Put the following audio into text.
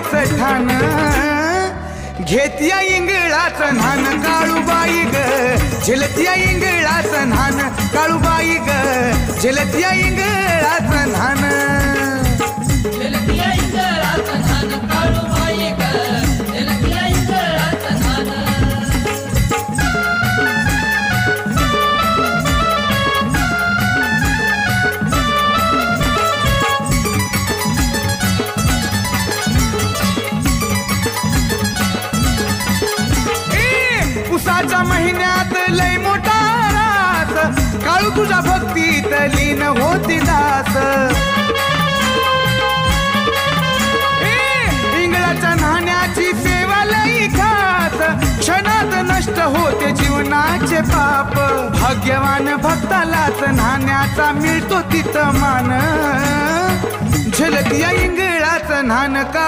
व्हायचं ठाण घेत्या इंगळाचं न्हान काळूबाई ग झेलत्या इंगळाचं न्हान काळूबाई ग झेलत्या इंगळाचं न्हान झेलत्या इंगळाचं न्हान काळूबाई ग झेलत्या इंगळाचं न्हान उसाच्या महिन्यात लय मोठा रास काळू तुझ्या भक्तीत लीन होती दास इंगळाच्या न्हाण्याची सेवा लई खास क्षणात नष्ट होते जीवनाचे पाप भाग्यवान भक्तालाच न्हाण्याचा मिळतो तिथं मान झलकिया इंगळाचं न्हान का